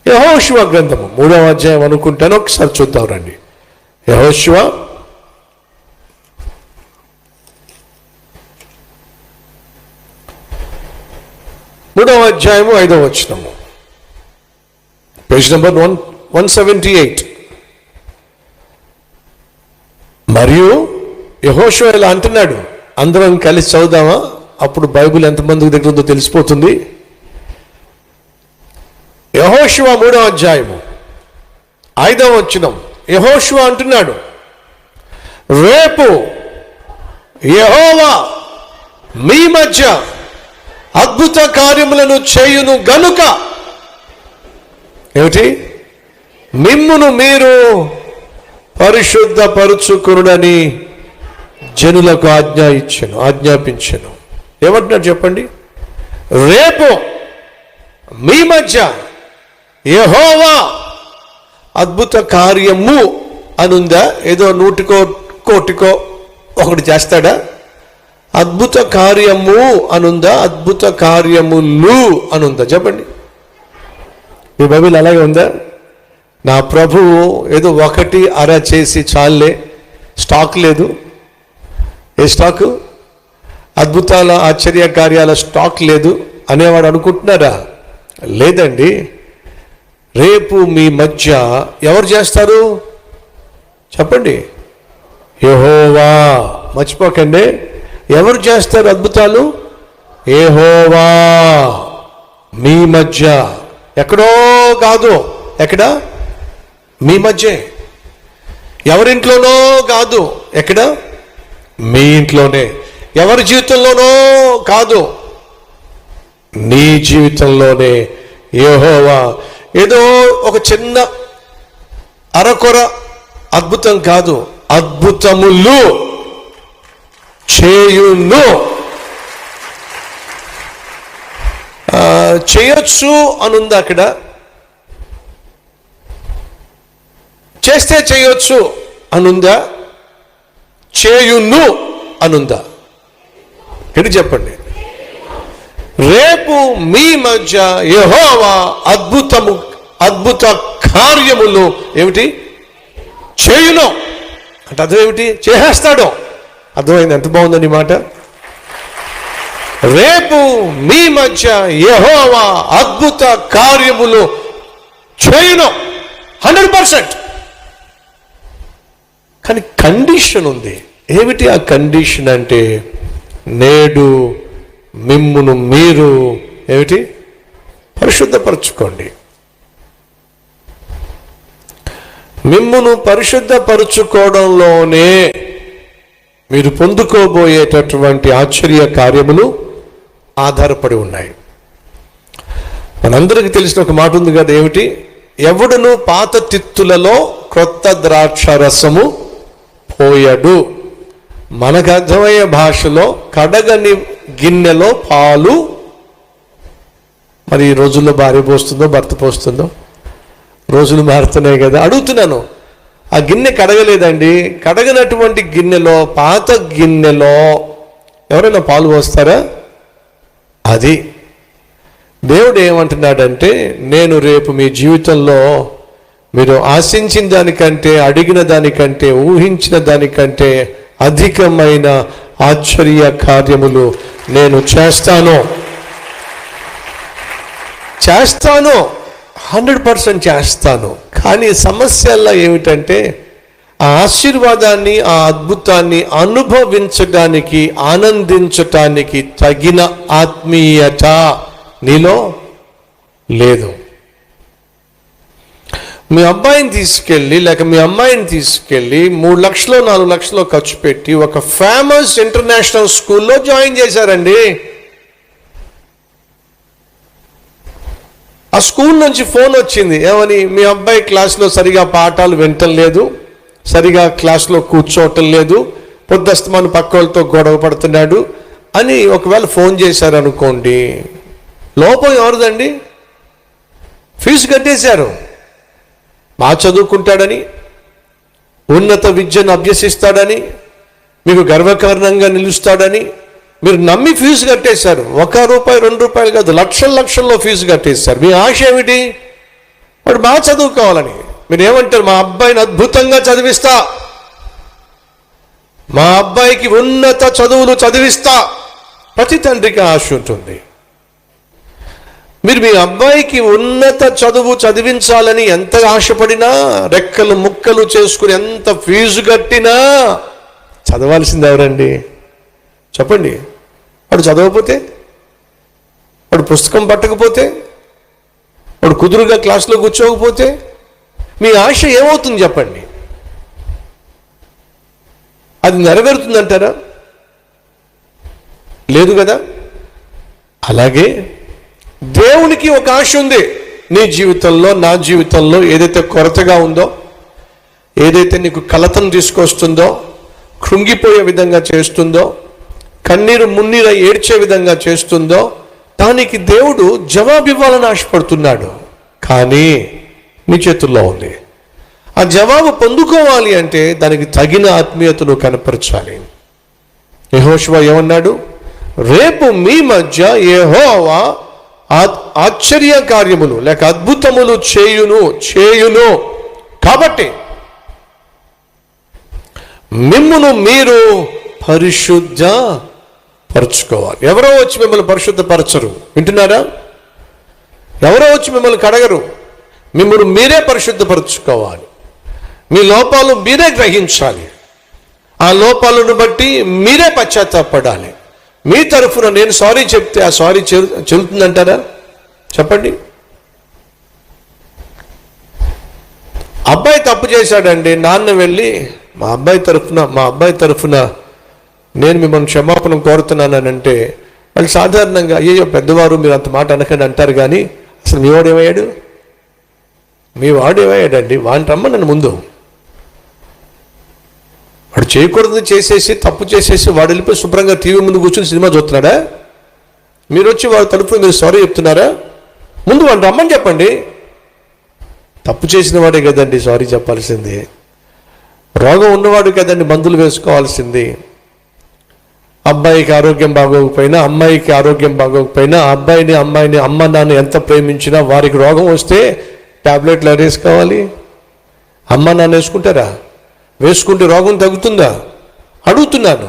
యెహోషువ గ్రంథము 3వ అధ్యాయం అనుకుంటాను, ఒకసారి చూద్దాం రండి. యెహోషువ 3వ అధ్యాయము 5వ వచనము, పేజ్ నెంబర్ 178. మరియు యెహోషువ ఇలా అంటున్నాడు, అందరం కలిసి చదువుదామా? అప్పుడు బైబిల్ ఎంతమందికి దగ్గర ఉందో తెలిసిపోతుంది. యెహోషువ 3వ అధ్యాయము 5వ వచనం. యెహోషువ అంటున్నాడు, రేపు యెహోవా మీ మధ్య అద్భుత కార్యములను చేయును గనుక, ఏమిటి? మిమ్మును మీరు పరిశుద్ధపరుచుకునుడని జనులకు ఆజ్ఞాపించెను. ఏమంటున్నాడు చెప్పండి? రేపు మీ మధ్య యెహోవా అద్భుత కార్యము అనుందా? ఏదో 100కో 1,00,00,000కో ఒకటి చేస్తాడా? అద్భుత కార్యము అనుందా? అద్భుత కార్యములు అనుందా? చెప్పండి. మీ బైబిల్ అలాగే ఉందా? నా ప్రభువు ఏదో 1 అర చేసి చాలే, స్టాక్ లేదు. ఏ స్టాకు? అద్భుతాల ఆశ్చర్య కార్యాల స్టాక్ లేదు అనేవాడు అనుకుంటున్నారా? లేదండి. రేపు మీ మధ్య ఎవరు చేస్తారు చెప్పండి? యెహోవా. మర్చిపోకండి, ఎవరు చేస్తారు అద్భుతాలు? యెహోవా మీ మధ్య. ఎక్కడో కాదు, ఎక్కడ? మీ మధ్య. ఎవరింట్లోనో కాదు, ఎక్కడ? మీ ఇంట్లోనే. ఎవరి జీవితంలోనో కాదు, నీ జీవితంలోనే. యెహోవా ఏదో ఒక చిన్న అరకొర అద్భుతం కాదు, అద్భుతములు చేయును. చేయొచ్చు అనుందా అక్కడ? చేస్తే చేయొచ్చు అనుందా? చేయును అనుందా? ఇది చెప్పండి. రేపు మీ మధ్య యెహోవా అద్భుత కార్యములు ఏమిటి చేయును అంటే అర్థం ఏమిటి? చేసేస్తాడు. అర్థమైంది? ఎంత బాగుందని మాట. రేపు మీ మధ్య యెహోవా అద్భుత కార్యములు చేయును 100%. కానీ కండిషన్ ఉంది. ఏమిటి ఆ కండిషన్ అంటే, నేడు మిమ్మును మీరు ఏమిటి పరిశుద్ధపరచుకోండి. మిమ్మును పరిశుద్ధపరచుకోవడంలోనే మీరు పొందుకోబోయేటటువంటి ఆశ్చర్య కార్యములు ఆధారపడి ఉన్నాయి. మనందరికీ తెలిసిన ఒక మాట ఉంది కదా, ఏమిటి? ఎవడును పాత తిత్తులలో క్రొత్త ద్రాక్ష రసము పోయడు. మనకు అర్థమయ్యే భాషలో కడగని గిన్నెలో పాలు. మరి ఈ రోజుల్లో భార్య పోస్తుందో భర్త పోస్తుందో? రోజులు మారుతున్నాయి కదా. అడుగుతున్నాను, ఆ గిన్నె కడగలేదండి. కడగనటువంటి గిన్నెలో, పాత గిన్నెలో ఎవరైనా పాలు పోస్తారా? అది దేవుడు ఏమంటున్నాడంటే, నేను రేపు మీ జీవితంలో మీరు ఆశించిన దానికంటే, అడిగిన దానికంటే, ఊహించిన దానికంటే అధికమైన ఆశ్చర్య కార్యములు నేను చేస్తాను 100% చేస్తాను. కానీ సమస్యల్లో ఏమిటంటే, ఆ ఆశీర్వాదాన్ని, ఆ అద్భుతాన్ని అనుభవించడానికి, ఆనందించటానికి తగిన ఆత్మీయత నీలో లేదు. మీ అబ్బాయిని తీసుకెళ్ళి లేక మీ అమ్మాయిని తీసుకెళ్ళి 3 లక్షలు 4 లక్షలు ఖర్చు పెట్టి ఒక ఫేమస్ ఇంటర్నేషనల్ స్కూల్లో జాయిన్ చేశారండి. ఆ స్కూల్ నుంచి ఫోన్ వచ్చింది, ఏమని? మీ అబ్బాయి క్లాస్లో సరిగా పాఠాలు వినటం లేదు, సరిగా క్లాస్లో కూర్చోవటం లేదు, పొద్దుస్తమాను పక్క వాళ్ళతో గొడవ పడుతున్నాడు అని ఒకవేళ ఫోన్ చేశారనుకోండి, లోపం ఎవరిదండి? ఫీజు కట్టేశారు. బాగా చదువుకుంటాడని, ఉన్నత విద్యను అభ్యసిస్తాడని, మీకు గర్వకారణంగా నిలుస్తాడని మీరు నమ్మి ఫీజు కట్టేశారు. ₹1 ₹2 కాదు, లక్షల్లో ఫీజు కట్టేశారు. మీ ఆశ ఏమిటి? వాడు బాగా చదువుకోవాలని. మీరు ఏమంటారు? మా అబ్బాయిని అద్భుతంగా చదివిస్తా, మా అబ్బాయికి ఉన్నత చదువులు చదివిస్తా. ప్రతి తండ్రికి ఆశ ఉంటుంది. మీరు మీ అబ్బాయికి ఉన్నత చదువు చదివించాలని ఎంత ఆశపడినా, రెక్కలు ముక్కలు చేసుకుని ఎంత ఫీజు కట్టినా చదవాల్సింది ఎవరండి? చెప్పండి. వాడు చదవకపోతే, వాడు పుస్తకం పట్టకపోతే, వాడు కుదురుగా క్లాసులో కూర్చోకపోతే మీ ఆశ ఏమవుతుంది చెప్పండి? అది నెరవేరుతుందంటారా? లేదు కదా. అలాగే దేవునికి ఒక ఆశ ఉంది. నీ జీవితంలో, నా జీవితంలో ఏదైతే కొరతగా ఉందో, ఏదైతే నీకు కలతను తీసుకొస్తుందో, కృంగిపోయే విధంగా చేస్తుందో, కన్నీరు మున్నీర ఏడ్చే విధంగా చేస్తుందో, దానికి దేవుడు జవాబు ఇవ్వాలని ఆశపడుతున్నాడు. కానీ నీ చేతుల్లో ఉంది. ఆ జవాబు పొందుకోవాలి అంటే దానికి తగిన ఆత్మీయతను కనపరచాలి. యెహోషువ ఏమన్నాడు? రేపు మీ మధ్య యెహోవా ఆశ్చర్య కార్యములు లేక అద్భుతములు చేయును కాబట్టి మిమ్మును మీరు పరిశుద్ధ పరుచుకోవాలి. ఎవరో వచ్చి మిమ్మల్ని పరిశుద్ధపరచరు. వింటున్నారా? ఎవరో వచ్చి మిమ్మల్ని కడగరు. మిమ్మల్ని మీరే పరిశుద్ధపరచుకోవాలి. మీ లోపాలు మీరే గ్రహించాలి. ఆ లోపాలను బట్టి మీరే పశ్చాత్తాపడాలి. మీ తరఫున నేను సారీ చెప్తే ఆ సారీ చెల్లుతుందంటారా? చెప్పండి. అబ్బాయి తప్పు చేశాడండి, నాన్న వెళ్ళి మా అబ్బాయి తరఫున నేను మిమ్మల్ని క్షమాపణ కోరుతున్నానంటే వాళ్ళు సాధారణంగా అయ్యో పెద్దవారు మీరు అంత మాట అనకండి అంటారు. కానీ అసలు మీ వాడు ఏమయ్యాడండి? వాడిని రమ్మని ముందు. వాడు చేయకూడదు చేసేసి, తప్పు చేసేసి వాడు వెళ్ళిపోయి శుభ్రంగా టీవీ ముందు కూర్చొని సినిమా చూస్తున్నాడా? మీరు వచ్చి వాడు తరఫున మీరు సారీ చెప్తున్నారా? ముందు వాడిని రమ్మని చెప్పండి. తప్పు చేసిన వాడే కదండి సారీ చెప్పాల్సింది. రోగం ఉన్నవాడు కదండి మందులు వేసుకోవాల్సింది. అబ్బాయికి ఆరోగ్యం బాగోకపోయినా, అమ్మాయికి ఆరోగ్యం బాగోకపోయినా, అబ్బాయిని అమ్మాయిని అమ్మ నాన్న ఎంత ప్రేమించినా వారికి రోగం వస్తే టాబ్లెట్లు ఎవరు వేసుకోవాలి? అమ్మ నాన్న వేసుకుంటారా? వేసుకుంటే రోగం తగ్గుతుందా? అడుగుతున్నాను.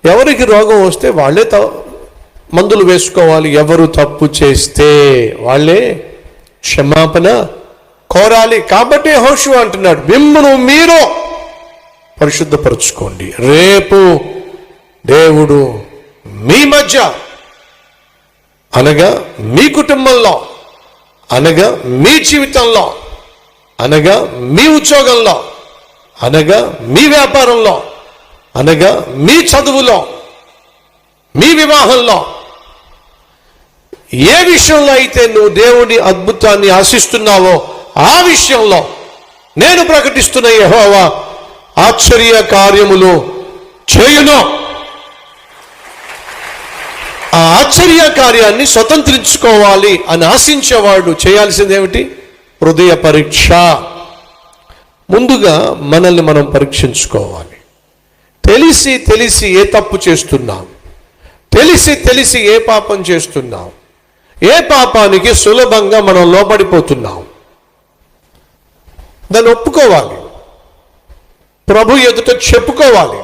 ఎవరికి రోగం వస్తే వాళ్ళే మందులు వేసుకోవాలి. ఎవరు తప్పు చేస్తే వాళ్ళే క్షమాపణ కోరాలి. కాబట్టి యెహోషువ అంటున్నాడు, మిమ్మును మీరు పరిశుద్ధపరచుకోండి. రేపు దేవుడు మీ మధ్య, అనగా మీ కుటుంబంలో, అనగా మీ జీవితంలో, అనగా మీ ఉద్యోగంలో, అనగా మీ వ్యాపారంలో, అనగా మీ చదువులో, మీ వివాహంలో, ఏ విషయంలో అయితే నువ్వు దేవుని అద్భుతాన్ని ఆశిస్తున్నావో ఆ విషయంలో నేను ప్రకటిస్తున్న యెహోవా ఆశ్చర్య కార్యములు చేయును. ఆ ఆశ్చర్య కార్యాన్ని స్వతంత్రించుకోవాలి అని ఆశించేవాడు చేయాల్సింది ఏమిటి? హృదయ పరీక్ష. ముందుగా మనల్ని మనం పరీక్షించుకోవాలి. తెలిసి ఏ తప్పు చేస్తున్నాం, తెలిసి ఏ పాపం చేస్తున్నాం, ఏ పాపానికి సులభంగా మనం లోబడిపోతున్నాం, దాన్ని ఒప్పుకోవాలి. ప్రభు ఎదుట చెప్పుకోవాలి.